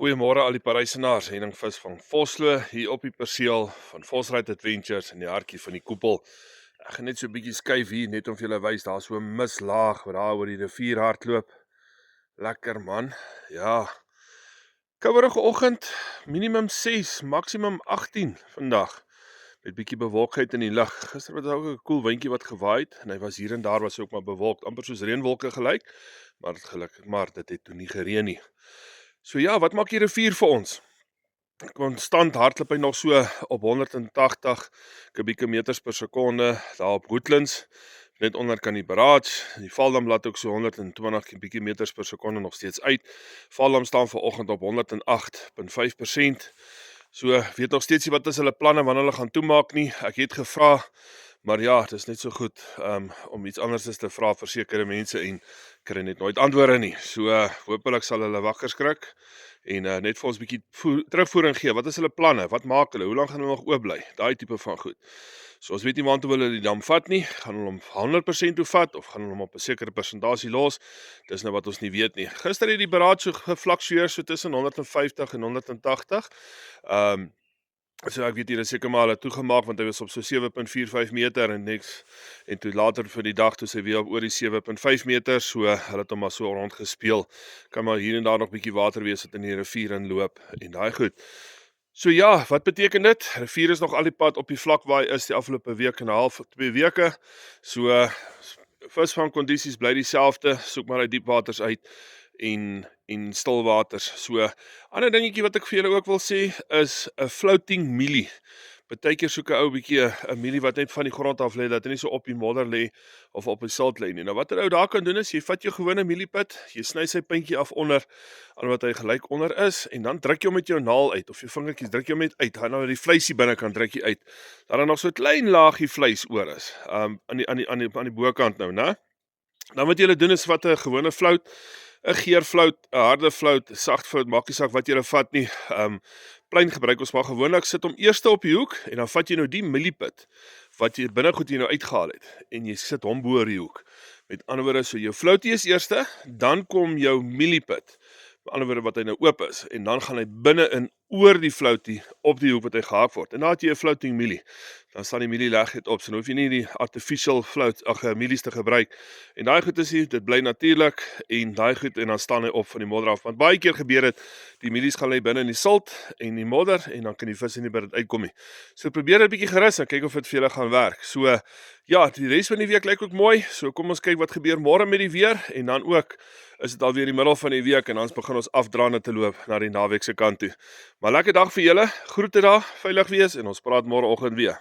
Goeiemôre al die Parysenaars, Henning Vis van Vosloo, hier op die perseel van Vosride Adventures in die hartjie van die koepel. Ek gaan net so 'n bietjie skuif hier, net om vir julle wys, daar so 'n mislaag wat daar oor die rivier hardloop. Lekker man, ja. Kouerige oggend, minimum 6, maksimum 18 vandag. Met bietjie bewolkheid in die lug. Gister was daar ook 'n koel windjie wat gewaaai het, en hy was hier en daar was ook maar bewolk, amper soos reënwolke gelyk, maar dit het toe nie gereën nie. So ja, wat maak die rivier vir ons? Konstant hardloop hy nog so op 180 kubieke meters per sekonde daar op Woodlands, net onder kan die barrage. Die Valdam laat ook so 120 kubieke meters per sekonde nog steeds uit. Valdam staan vanoggend op 108,5%. So weet nog steeds nie wat is hulle planne wanneer hulle gaan toemaak nie. Ek het gevra, maar ja, dit is net so goed om iets anders te vra vir sekere mense en kry net nooit antwoorde nie. So hopelik sal hulle wakker skrik en net vir ons 'n bietjie terugvoering gee. Wat is hulle planne? Wat maak hulle? Hoe lank gaan hulle nog oop bly? Daai tipe van goed. So ons weet nie waantoe hulle die dam vat nie. Gaan hulle hom 100% toe vat of gaan hulle hom op 'n sekere persentasie los? Dis nou wat ons nie weet nie. Gister het die beraad so gefluktueer so tussen 150 en 180. So ek weet hier is seker maar hulle toegemaak want hy was op so 7,45 meter en toe later vir die dag toe sy weer op oor die 7,5 meter, so hulle het hom maar so rond gespeel. Kan maar hier en daar nog bietjie water wees wat in die rivier inloop en daai goed. So ja, wat beteken dit? Rivier is nog al die pad op die vlak waar hy is die afgelope week en 'n half, 2 weke. So visvangkondisies bly dieselfde, soek maar uit diepwaters uit en stilwaters. So, ander dingetjie wat ek vir julle ook wil sê, is 'n floating mielie. Partykeer soek 'n ou bietjie 'n mielie wat net van die grond af lê, dat hy nie so op die modder lê of op die silt lê nie. Nou wat 'n ou daar kan doen is, jy vat jou gewone mieliepit, jy sny sy puntjie af onder, aan wat hy gelyk onder is, en dan druk jy hom met jou naal uit, of jou vingertjies druk jy hom net uit, gaan nou die vleisie binnekant druk jy uit, dat daar nog so 'n klein laagie vleis oor is, aan die bokant nou, né? Dan wat julle doen is, vat 'n gewone flout, 'n geurflout, 'n harde flout, 'n sag flout, maak nie saak wat jy vat nie. Plein gebruik ons maar gewoonlik, sit hom eerste op die hoek en dan vat jy nou die mieliepit wat jy binnegoed jy nou uitgehaal het en jy sit hom bo die hoek. Met ander woorde, so jou floutie is eerste, dan kom jou mieliepit. Met ander woorde wat hy nou oop is en dan gaan hy binne in oor die floutie op die hoek wat hy gehaak word. En dan het jy 'n floating mielie. Dan staan die mielie legheid op, so dan hoef jy nie die artificial mielies te gebruik. En daai goed is hier, dit bly natuurlik en daai goed en dan staan hy op van die modder af. Want baie keer gebeur dit, die mielies gaan lê binne in die silt en die modder en dan kan die vis nie by dit uitkom nie. So probeer dit 'n bietjie gerus en kyk of dit vir julle gaan werk. So ja, die res van die week lyk ook mooi. So kom ons kyk wat gebeur môre met die weer en dan ook is dit alweer die middel van die week en dan begin ons afdraande te loop na die naweek se kant toe. Maar lekker dag vir julle. Groete daar, veilig wees en ons praat môreoggend weer.